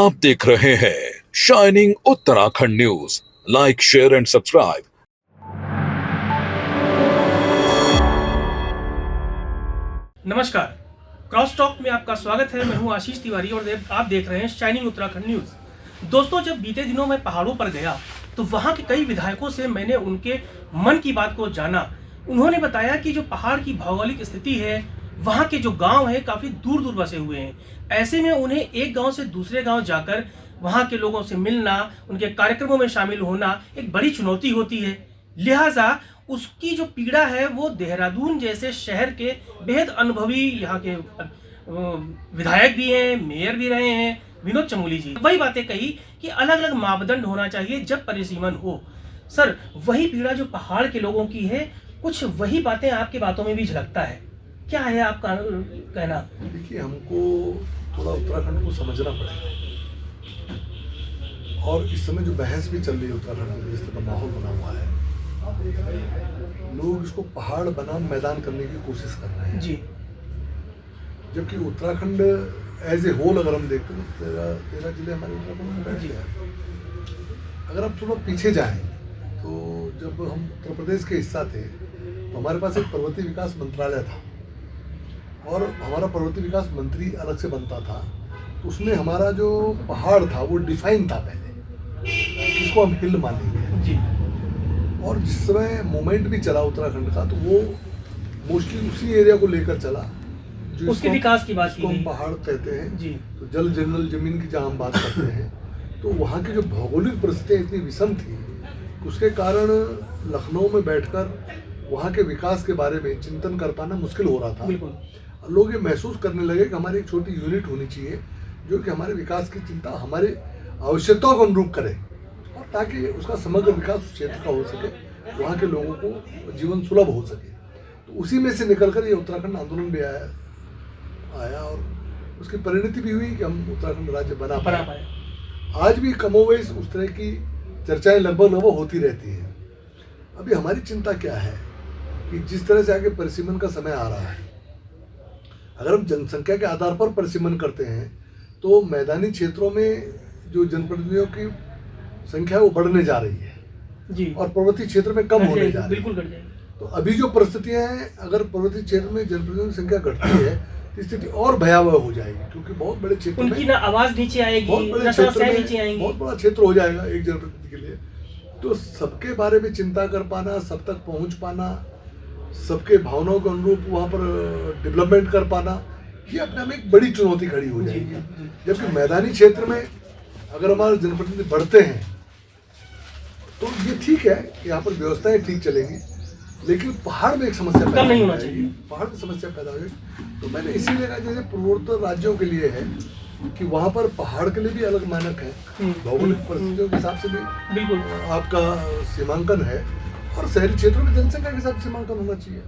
आप देख रहे हैं shining Uttarakhand news. Like, share and subscribe. नमस्कार, क्रॉस टॉक में आपका स्वागत है। मैं हूं आशीष तिवारी और आप देख रहे हैं शाइनिंग उत्तराखंड न्यूज। दोस्तों, जब बीते दिनों मैं पहाड़ों पर गया तो वहां के कई विधायकों से मैंने उनके मन की बात को जाना। उन्होंने बताया कि जो पहाड़ की भौगोलिक स्थिति है, वहां के जो गांव हैं काफी दूर दूर बसे हुए हैं। ऐसे में उन्हें एक गांव से दूसरे गांव जाकर वहां के लोगों से मिलना, उनके कार्यक्रमों में शामिल होना एक बड़ी चुनौती होती है। लिहाजा उसकी जो पीड़ा है वो देहरादून जैसे शहर के बेहद अनुभवी यहाँ के विधायक भी हैं, मेयर भी रहे हैं, विनोद चमोली जी वही बातें कही कि अलग अलग मापदंड होना चाहिए जब परिसीमन हो। सर, वही पीड़ा जो पहाड़ के लोगों की है, कुछ वही बातें आपकी बातों में भी झलकता है। क्या है आपका कहना? देखिए, हमको थोड़ा उत्तराखंड को समझना पड़ेगा। और इस समय जो बहस भी चल रही है उत्तराखंड में, जिस तरह का माहौल बना हुआ है, लोग इसको पहाड़ बनाम मैदान करने की कोशिश कर रहे हैं जी। जबकि उत्तराखंड एज ए होल अगर हम देखते हैं तो 13 जिले हमारे उत्तराखंड में बैठ गए हैं। अगर आप थोड़ा पीछे जाएं तो जब हम उत्तर प्रदेश के हिस्सा थे तो हमारे पास एक पर्वतीय विकास मंत्रालय था और हमारा पर्वतीय विकास मंत्री अलग से बनता था। तो उसमें हमारा जो पहाड़ था वो डिफाइन था पहले, जिसको हम हिल मानेंगे जी। और जिस समय मूवमेंट भी चला उत्तराखंड का तो वो मोस्टली उसी एरिया को लेकर चला जो उसके विकास की बात की हम गई। पहाड़ कहते हैं जी। तो जल जंगल जमीन की जहाँ हम बात करते हैं तो वहाँ की जो भौगोलिक परिस्थितियाँ इतनी विषम थी उसके कारण लखनऊ में बैठकर वहाँ के विकास के बारे में चिंतन कर पाना मुश्किल हो रहा था। बिल्कुल। लोग ये महसूस करने लगे कि हमारी एक छोटी यूनिट होनी चाहिए जो कि हमारे विकास की चिंता हमारे आवश्यकताओं को अनुरूप करे और ताकि उसका समग्र विकास उस क्षेत्र का हो सके, वहाँ के लोगों को जीवन सुलभ हो सके। तो उसी में से निकलकर ये उत्तराखंड आंदोलन भी आया और उसकी परिणति भी हुई कि हम उत्तराखंड राज्य बना पाए। आज भी कमोवेश उस तरह की चर्चाएं लगभग होती रहती हैं। अभी हमारी चिंता क्या है कि जिस तरह से आगे परिसीमन का समय आ रहा है, अगर हम जनसंख्या के आधार पर परिसीमन करते हैं तो मैदानी क्षेत्रों में जो जनप्रतिनिधियों की संख्या वो बढ़ने जा रही है जी और पर्वतीय क्षेत्र में कम होने जा रही है। बिल्कुल घट जाएगी। तो अभी जो परिस्थितियां हैं, अगर पर्वतीय क्षेत्र में जनप्रतिनिधियों की संख्या घटती है तो स्थिति और भयावह हो जाएगी क्योंकि बहुत बड़े क्षेत्र में उनकी ना आवाज नीचे आएगी, बहुत बड़े ना क्षेत्र समस्याएं नीचे में आएंगी। बहुत बड़ा क्षेत्र हो जाएगा एक जनप्रतिनिधि के लिए। तो सबके बारे में चिंता कर पाना, सब तक पहुंच पाना, सबके भावनाओं के अनुरूप वहाँ पर डेवलपमेंट कर पाना, ये अपने में एक बड़ी चुनौती खड़ी हो जाएगी। जबकि मैदानी क्षेत्र में अगर हमारे जनप्रतिनिधि बढ़ते हैं तो ये ठीक है, यहाँ पर व्यवस्थाएं ठीक चलेंगी, लेकिन पहाड़ में एक समस्या पैदा नहीं होना हो जाएगी। चाहिए। पहाड़ में समस्या पैदा हो जाएगी। तो मैंने इसीलिए कहा जैसे पूर्वोत्तर राज्यों के लिए है कि वहाँ पर पहाड़ के लिए भी अलग मानक है, भौगोलिक परिस्थितियों के हिसाब से भी बिल्कुल आपका सीमांकन है और शहरी क्षेत्रों में जनसंख्या के हिसाब से सीमांकन होना चाहिए।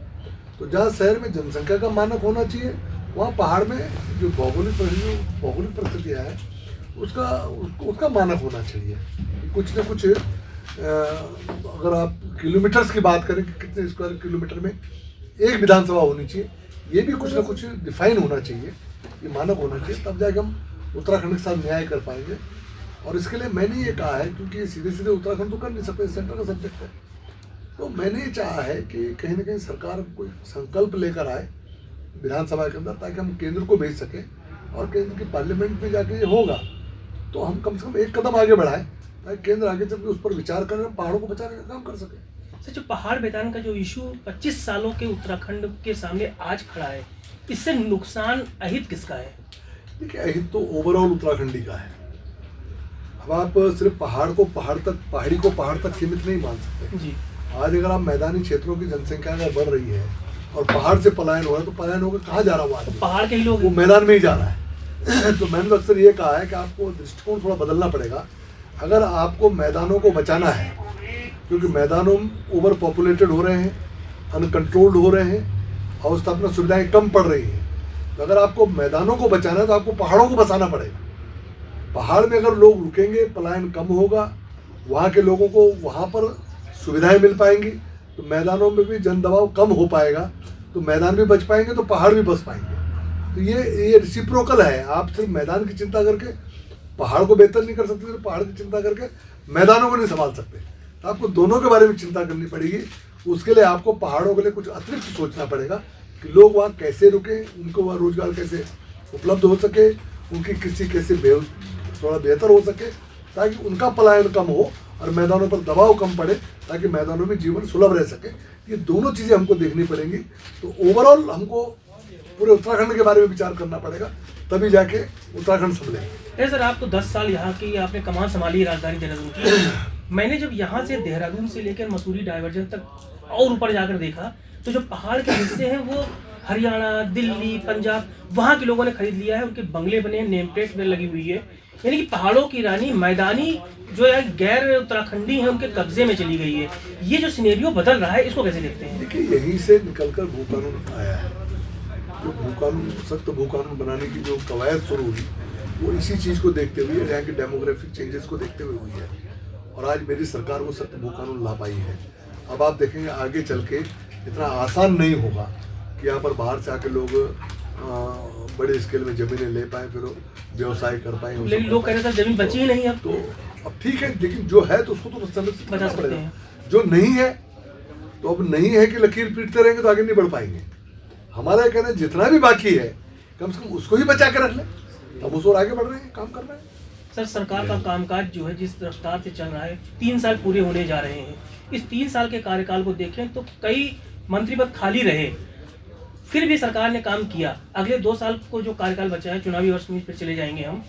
तो जहाँ शहर में जनसंख्या का मानक होना चाहिए, वहाँ पहाड़ में जो भौगोलिक परिस्थितियाँ हैं उसका मानक होना चाहिए। कुछ न कुछ अगर आप किलोमीटर्स की बात करें कि कितने स्क्वायर किलोमीटर में एक विधानसभा होनी चाहिए, ये भी कुछ ना कुछ डिफाइन होना चाहिए, ये मानक होना चाहिए, तब जाके हम उत्तराखंड के साथ न्याय कर पाएंगे। और इसके लिए मैंने ये कहा है, क्योंकि सीधे सीधे उत्तराखंड तो कर नहीं सकते, सेंटर का सब्जेक्ट है, तो मैंने ये चाहा है कि कहीं ना कहीं सरकार कोई संकल्प लेकर आए विधानसभा के अंदर ताकि हम केंद्र को भेज सकें और केंद्र की पार्लियामेंट में जाके ये होगा तो हम कम से कम एक कदम आगे बढ़ाएं ताकि केंद्र आगे चल के उस पर विचार करें, पहाड़ों को बचाने का काम कर सके। सर, जो पहाड़ मैदान का जो इशू 25 सालों के उत्तराखंड के सामने आज खड़ा है, इससे नुकसान अहित किसका है? देखिए, अहित तो ओवरऑल उत्तराखंडी का है। अब आप सिर्फ पहाड़ी को पहाड़ तक सीमित नहीं मान सकते जी। आज अगर आप मैदानी क्षेत्रों की जनसंख्या अगर बढ़ रही है और पहाड़ से पलायन हो रहा है तो पलायन होकर कहाँ जा रहा है वो आदमी? पहाड़ के ही लोग वो मैदान में ही जा रहा है। तो मैंने तो अक्सर ये कहा है कि आपको दृष्टिकोण थोड़ा बदलना पड़ेगा। अगर आपको मैदानों को बचाना है, क्योंकि मैदानों ओवर पॉपुलेटेड हो रहे हैं, अनकंट्रोल्ड हो रहे हैं, अवस्थापना सुविधाएं कम पड़ रही हैं, तो अगर आपको मैदानों को बचाना है तो आपको पहाड़ों को बचाना पड़ेगा। पहाड़ में अगर लोग रुकेंगे, पलायन कम होगा, वहाँ के लोगों को वहाँ पर सुविधाएं मिल पाएंगी, तो मैदानों में भी जन दबाव कम हो पाएगा, तो मैदान भी बच पाएंगे तो पहाड़ भी बच पाएंगे। तो ये रेसिप्रोकल है। आप सिर्फ मैदान की चिंता करके पहाड़ को बेहतर नहीं कर सकते तो पहाड़ की चिंता करके मैदानों को नहीं संभाल सकते। तो आपको दोनों के बारे में चिंता करनी पड़ेगी। उसके लिए आपको पहाड़ों के लिए कुछ अतिरिक्त सोचना पड़ेगा कि लोग वहाँ कैसे रुके, उनको वहाँ रोजगार कैसे उपलब्ध हो सके, उनकी कृषि कैसे थोड़ा बेहतर हो सके, ताकि उनका पलायन कम हो और मैदानों पर दबाव कम पड़े, ताकि मैदानों में जीवन सुलभ रह सके। ये दोनों चीज़ें हमको देखनी पड़ेंगी। तो ओवरऑल हमको पूरे उत्तराखंड के बारे में विचार करना पड़ेगा, तभी जाके उत्तराखंड संभलेगा। सर, आप तो 10 साल यहाँ की आपने कमान संभाली राजधानी देहरादून की। मैंने जब यहाँ से देहरादून से लेकर मसूरी डाइवर्जन तक और ऊपर जाकर देखा, तो जो पहाड़ के हिस्से हैं वो हरियाणा, दिल्ली, पंजाब, वहाँ के लोगों ने खरीद लिया है। उनके बंगले बने, नेम प्लेट में लगी हुई है। यानी कि पहाड़ों की रानी मैदानी जो है गैर उत्तराखंडी है उनके कब्जे में चली गई है। ये जो सिनेरियो बदल रहा है, इसको कैसे देखते हैं? देखिए, यहीं से निकलकर भू कानून आया है। जो भू कानून, सख्त भू कानून बनाने की जो कवायद शुरू हुई, वो इसी चीज़ को देखते हुए, यहाँ के डेमोग्राफिक चेंजेस को देखते हुए हुई है। और आज मेरी सरकार वो सख्त भू कानून ला पाई है। अब आप देखेंगे आगे चल के इतना आसान नहीं होगा कि यहाँ पर बाहर से आके लोग बड़े स्केल में ज़मीनें ले पाए, फिर व्यवसाय कर पाए। लेकिन लोग कह रहे थे जमीन बची ही नहीं अब। तो अब ठीक है, लेकिन जो है तो उसको तो संरक्षित बचा करना सकते पड़ेगा। हैं। जो नहीं है तो अब नहीं है कि लकीर पीटते रहेंगे तो आगे नहीं बढ़ पाएंगे। हमारा कहना है जितना भी बाकी है कम से कम उसको ही बचा के रख ले, हम उस और आगे बढ़ रहे हैं, काम कर रहे हैं। सर, सरकार का कामकाज जो है जिस रफ्तार से चल रहा है, 3 साल पूरे होने जा रहे हैं। इस 3 साल के कार्यकाल को देखें तो कई मंत्री पद खाली रहे, फिर भी सरकार ने काम किया। अगले 2 साल को जो कार्यकाल बचा है, चुनावी वर्ष में फिर चले जाएंगे हम,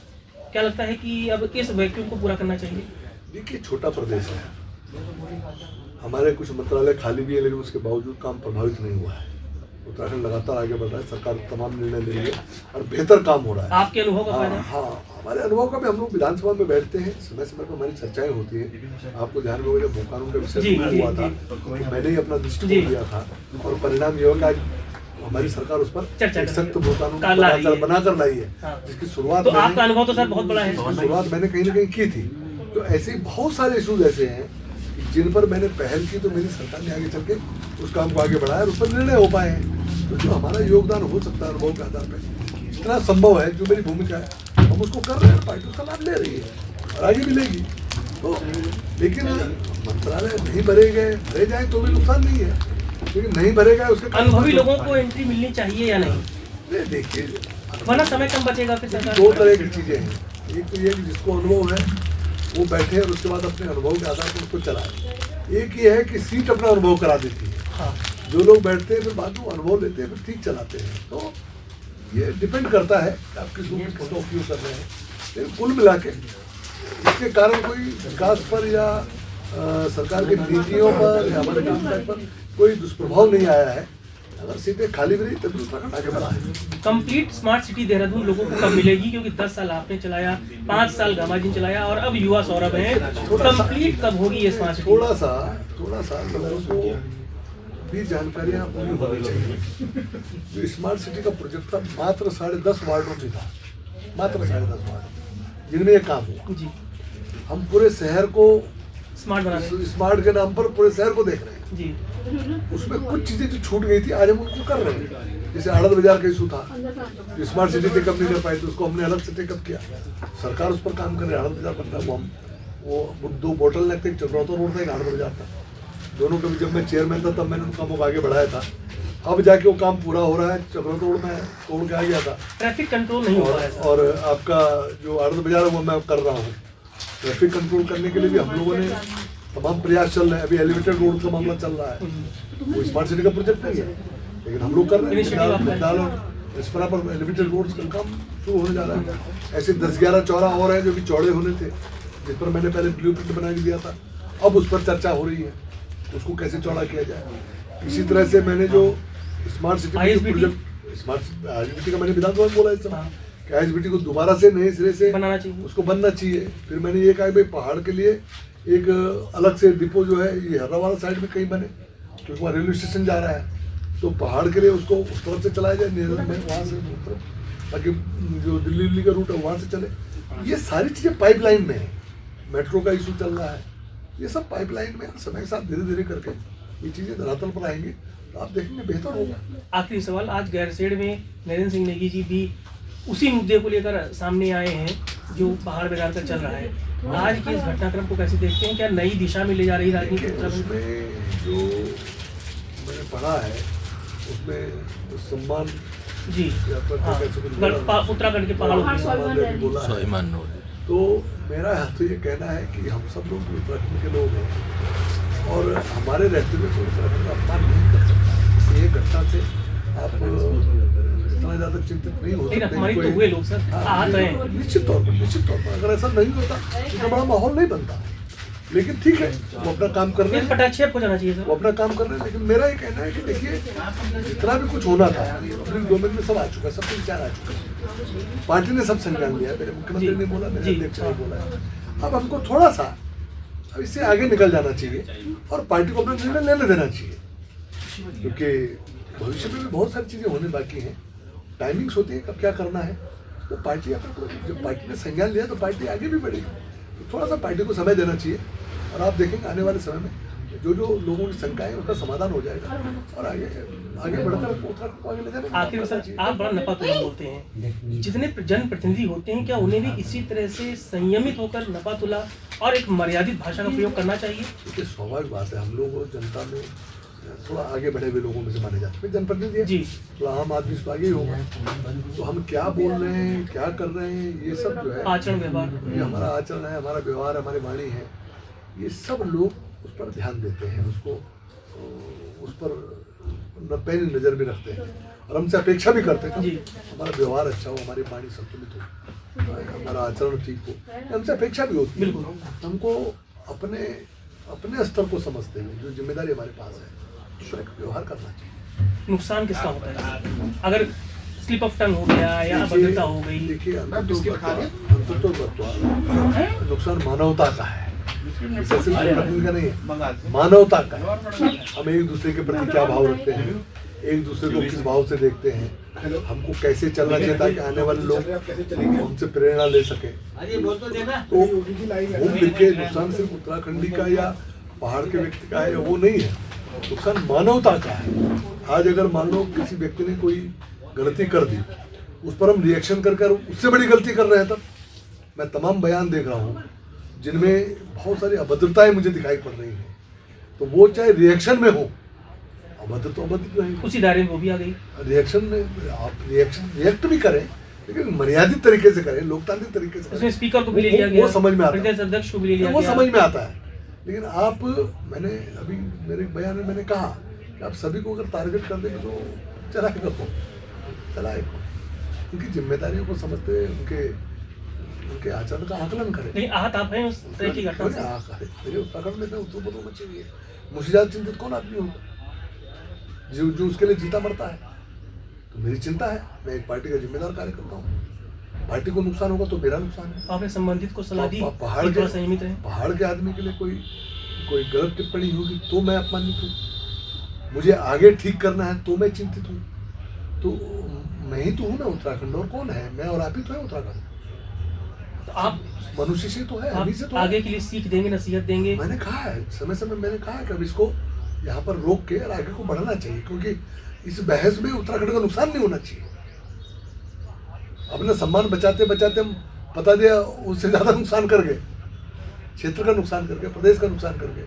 क्या लगता है कि अब इस वैक्यूम को पूरा करना चाहिए? देखिए, छोटा प्रदेश है, हमारे कुछ मंत्रालय खाली भी है, लेकिन उसके बावजूद काम प्रभावित नहीं हुआ है। उत्तराखंड लगातार आगे बढ़ रहा है, सरकार तमाम निर्णय ले रही है और बेहतर काम हो रहा है। आपके अनुभव का फायदा? हाँ, हमारे अनुभव का भी। हम लोग विधानसभा में बैठते हैं, समय समय पर हमारी चर्चाएं होती है। आपको ध्यान में होगा जब भू कानून का विषय हुआ था तो मैंने ही अपना दृष्टिकोण दिया था, और परिणाम ये होगा हमारी सरकार उस पर सख्त भू कानून बनाकर लाई है। हाँ। जिसकी शुरुआत, तो आपका अनुभव तो सर बहुत बड़ा है। शुरुआत मैंने कहीं ना कहीं की थी। तो ऐसे बहुत सारे इशूज ऐसे हैं जिन पर मैंने पहल की, तो मेरी सरकार ने आगे चल के उस काम को आगे बढ़ाया और उस पर निर्णय हो पाए हैं। तो जो हमारा योगदान हो सकता है अनुभव के आधार पर, जितना संभव है, जो मेरी भूमिका है, हम उसको कर रहे हैं। पार्टी उसका लाभ ले रही है और आगे भी लेगी। तो लेकिन मंत्रालय नहीं भरे गए, भरे जाए तो भी नुकसान नहीं है, लेकिन नहीं भरे गए उसके अनुभवी लोगों को एंट्री मिलनी चाहिए या नहीं? देखिए, वरना समय कम बचेगा फिर सरकार। 2 तरह की चीज़ें हैं। एक तो ये कि जिसको अनुभव है वो बैठे और उसके बाद अपने अनुभव के आधार पर उसको चलाए। एक ये है कि सीट अपना अनुभव करा देती है। हाँ। जो लोग बैठते हैं फिर बाद में अनुभव लेते हैं, फिर ठीक चलाते हैं। तो ये डिपेंड करता है कि आप किस रूप में उपयोग कर रहे हैं। लेकिन कुल मिला के इसके कारण कोई विकास पर या सरकार की नीतियों पर या हमारे कामकाज पर कोई दुष्प्रभाव नहीं आया है। अगर सीटें खाली भी रही तभी उत्तराखंड आगे बढ़ा है। कंप्लीट स्मार्ट सिटी देहरादून लोगों को कब मिलेगी? क्योंकि 10 साल आपने चलाया, 5 साल गामाजी ने चलाया और अब युवा सौरभ है। कंप्लीट कब होगी ये स्मार्ट सिटी? थोड़ा सा लोगों को भी जानकारियाँ पूरी होनी चाहिए। जो स्मार्ट सिटी का प्रोजेक्ट था मात्र 10.5 वार्डों में था, मात्र 10.5 वार्ड जिनमें ये काम हुआ। जी, हम पूरे शहर को स्मार्ट के नाम पर पूरे शहर को देख रहे हैं। जी, उसमें कुछ चीजें जो छूट गई थी आज हम उनको कर रहे हैं। जैसे आड़त बाजार का इशू था, स्मार्ट सिटी टेकअप नहीं कर पाई तो उसको हमने अलग से टेकअप किया। सरकार उस पर काम कर रही है। आड़त बाजार बनता है, वो 2 बोतल लगते, एक चक्रौता रोड था, एक आड़त बाजार था। दोनों का भी जब मैं चेयरमैन था तब मैंने उन कामों को आगे बढ़ाया था। अब जाके वो काम पूरा हो रहा है। चक्रौता रोड में तोड़ के आ गया था, ट्रैफिक कंट्रोल नहीं हो रहा है। और आपका जो आड़त बाजार है वो मैं कर रहा हूँ। ट्रैफिक कंट्रोल करने के लिए भी हम लोगों ने तमाम प्रयास चल रहे हैं। अभी एलिवेटेड रोड का मामला चल रहा है, वो स्मार्ट सिटी का प्रोजेक्ट नहीं है, लेकिन हम लोग कर रहे हैं। मिगदाल और इस्परा पर एलिवेटेड रोड का काम शुरू होने जा रहा है। ऐसे 10-11 चौराहा और हैं जो कि चौड़े होने थे, जिस पर मैंने पहले ब्लूप्रिंट बना के दिया था। अब उस पर चर्चा हो रही है, उसको कैसे चौड़ा किया जाए। इसी तरह से मैंने जो smart city project, smart ISBT का मैंने विधानसभा में बोला इस समय कि ISBT को दोबारा से नए सिरे से बनाना चाहिए, उसको बनना चाहिए। फिर मैंने ये कहा भाई पहाड़ के लिए एक अलग से डिपो जो है ये हर्रावाला साइड में कहीं बने, क्योंकि वहाँ रेलवे स्टेशन जा रहा है। तो पहाड़ के लिए उसको उस तरफ से चलाया जाए, नेरल में वहाँ से उस तरफ, ताकि जो दिल्ली का रूट है वहाँ से चले। ये सारी चीज़ें पाइपलाइन में है। मेट्रो का इशू चल रहा है, ये सब पाइपलाइन में समय के साथ धीरे धीरे करके ये चीज़ें धरातल पर आएंगी तो आप देखेंगे बेहतर होगा। आखिरी सवाल, आज गैरसैंण में नरेंद्र सिंह नेगी जी भी उसी मुद्दे को लेकर सामने आए हैं जो पहाड़ बिगाड़ कर चल रहा है, आज के इस घटनाक्रम को कैसे देखते हैं? क्या नई दिशा में ले जा रही राजनीति देखिए, उत्तराखंड को? उसमें जो मैंने पढ़ा है उसमें सम्मान जी या फिर हाँ, कैसे कुछ बोला, उत्तराखंड के पहाड़ों की सम्मान लेके बोला है। तो मेरा तो ये कहना है कि हम सब लोग उत्तराखंड के लोग हैं और हमारे रहते हुए कोई उत्तराखंड का अपमान नहीं कर सकता। ये घटना से आप इतना ज़्यादा चिंतित नहीं हो लेकिन सकते। हमारी तो हुए लोग सर आहत हैं। निश्चित तौर पर अगर ऐसा नहीं होता इतना बड़ा माहौल नहीं बनता। लेकिन ठीक है, वो अपना काम कर रहे हैं, पटाक्षेप हो जाना चाहिए वो सर। अपना काम कर रहे हैं। लेकिन मेरा ये कहना है कि देखिए, जितना भी कुछ होना था पब्लिक डोमेन में सब आ चुका है, सब विचार आ चुका है, पार्टी ने सब संज्ञान लिया, मेरे मुख्यमंत्री ने बोला, मेरे अध्यक्ष ने बोला। अब हमको थोड़ा सा अब इससे आगे निकल जाना चाहिए और पार्टी को अपना निर्णय लेने देना चाहिए, क्योंकि भविष्य में भी बहुत सारी चीज़ें होने बाकी हैं। टाइमिंग्स होती है कब क्या करना है, तो पार्टी जब पार्टी ने संज्ञान लिया तो पार्टी आगे भी बढ़ेगी। तो थोड़ा सा पार्टी को समय देना चाहिए और आप देखेंगे आने वाले समय में जो जो लोगों की शंकाएं हैं उसका समाधान हो जाएगा और आगे बढ़कर उत्तराखंड को आगे ले जाना। आखिर में सर आप बड़ा नपा तुला बोलते हैं, जितने जनप्रतिनिधि होते हैं क्या उन्हें भी इसी तरह से संयमित होकर नपा तुला और एक मर्यादित भाषा का प्रयोग करना चाहिए? देखिए, स्वाभाविक बात है, हम लोग जनता में थोड़ा आगे बढ़े हुए लोगों में से माने जाते हैं, जनप्रतिनिधि जी, तो आम आदमी से तो आगे ही होगा। तो हम क्या बोल रहे हैं, क्या कर रहे हैं, ये सब जो है आचरण व्यवहार, ये हमारा आचरण है, हमारा व्यवहार, हमारी वाणी है, ये सब लोग उस पर ध्यान देते हैं, उसको उस पर पैनी नज़र भी रखते हैं और हमसे अपेक्षा भी करते हैं कि हमारा व्यवहार अच्छा हो, हमारी वाणी संतुलित हो, हमारा आचरण ठीक हो, हमसे अपेक्षा भी होती है। बिल्कुल हमको अपने स्तर को समझते हुए जो जिम्मेदारी हमारे पास है उस पर व्यवहार करना चाहिए। नुकसान किसका होता है अगर स्लिप ऑफ टंग हो गया या अभद्रता हो गई? देखिए, नुकसान मानवता का है, प्रतिनिधि का नहीं है, मानवता का है। हम एक दूसरे के प्रति क्या भाव रखते हैं, एक दूसरे को किस भाव से देखते हैं, हमको कैसे चलना चाहिए ताकि आने वाले लोग हमसे प्रेरणा ले सके। तो घूम फिर के नुकसान सिर्फ उत्तराखंडी का या पहाड़ के व्यक्ति का है वो नहीं है, नुकसान मानवता का है। आज अगर मान लो किसी व्यक्ति ने कोई गलती कर दी, उस पर हम रिएक्शन कर उससे बड़ी गलती कर रहे हैं, तब मैं तमाम बयान देख रहा हूँ जिनमें बहुत सारी अभद्रताएं मुझे दिखाई पड़ रही हैं, तो वो चाहे रिएक्शन में हो, अभद्र तो अभद्र तो है, उसी दायरे में वो भी आ गई। रिएक्शन में आप रिएक्ट भी करें लेकिन मर्यादित तरीके से करें, लोकतांत्रिक तरीके से उसमें स्पीकर को भी ले लिया गया, वो समझ में आता है, प्रदेश अध्यक्ष को भी ले लिया वो गया, समझ में आता है। लेकिन आप मैंने अभी मेरे बयान में मैंने कहा कि आप सभी को अगर टारगेट कर देंगे तो चलाए, उनकी जिम्मेदारियों को समझते हुए उनके आचरण का आकलन करें। नहीं आहत आप हैं उस तरह की घटना से? मेरे उत्तराखंड में उत्तर पूर्व में चाहिए, मुझे ज्यादा चिंतित कौन आदमी होगा जो उसके लिए जीता मरता है। तो मेरी चिंता है, मैं एक पार्टी का जिम्मेदार कार्यकर्ता हूँ, पार्टी को नुकसान होगा तो मेरा नुकसान है। आपने संबंधित को सलाह दी पहाड़ थोड़ा संयमित रहे। पहाड़ के आदमी के लिए कोई गलत टिप्पणी होगी तो मैं अपमानित हूँ, मुझे आगे ठीक करना है तो मैं चिंतित हूँ। तो मैं ही तो हूँ ना उत्तराखंड, और कौन है? मैं और आप ही तो है उत्तराखंड। तो आप मनुष्य से तो है, हम से तो आगे के लिए सीख देंगे, नसीहत देंगे? मैंने कहा है समय मैंने कहा है कि अब इसको यहाँ पर रोक के और आगे को बढ़ाना चाहिए, क्योंकि इस बहस में उत्तराखंड का नुकसान नहीं होना चाहिए। अपना सम्मान बचाते बचाते हम पता दिया उससे ज्यादा नुकसान कर गए, क्षेत्र का नुकसान कर गए, प्रदेश का नुकसान कर गए,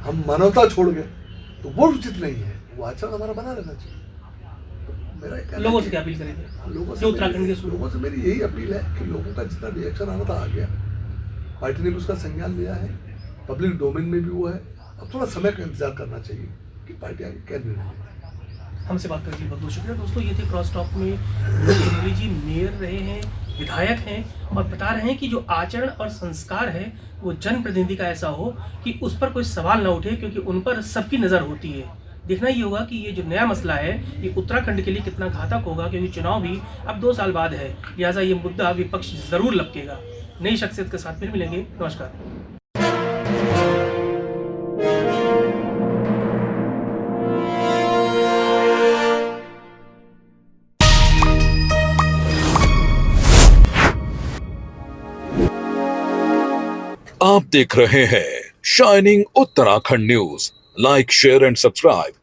हम मानवता छोड़ गए, तो वो उचित नहीं है। वो आचरण हमारा बना रहना चाहिए। तो मेरा लोगों से क्या अपील करेंगे? लोगों से मेरी यही अपील है कि लोगों का जितना रिएक्शन आना था आ गया, पार्टी ने भी उसका संज्ञान लिया है, पब्लिक डोमेन में भी वो है। अब थोड़ा समय का इंतजार करना चाहिए कि पार्टी आगे क्या निर्णय लेती है। हमसे बात करने के लिए बहुत बहुत शुक्रिया दोस्तों। ये थे क्रॉस टॉक में मुख्यमंत्री जी मेयर रहे हैं, विधायक हैं और बता रहे हैं कि जो आचरण और संस्कार है वो जनप्रतिनिधि का ऐसा हो कि उस पर कोई सवाल ना उठे, क्योंकि उन पर सबकी नज़र होती है। देखना ये होगा कि ये जो नया मसला है ये उत्तराखंड के लिए कितना घातक होगा, क्योंकि चुनाव भी अब 2 साल बाद है, लिहाजा ये मुद्दा विपक्ष जरूर लपकेगा। नई शख्सियत के साथ फिर मिलेंगे। नमस्कार। आप देख रहे हैं shining Uttarakhand news. Like, share and subscribe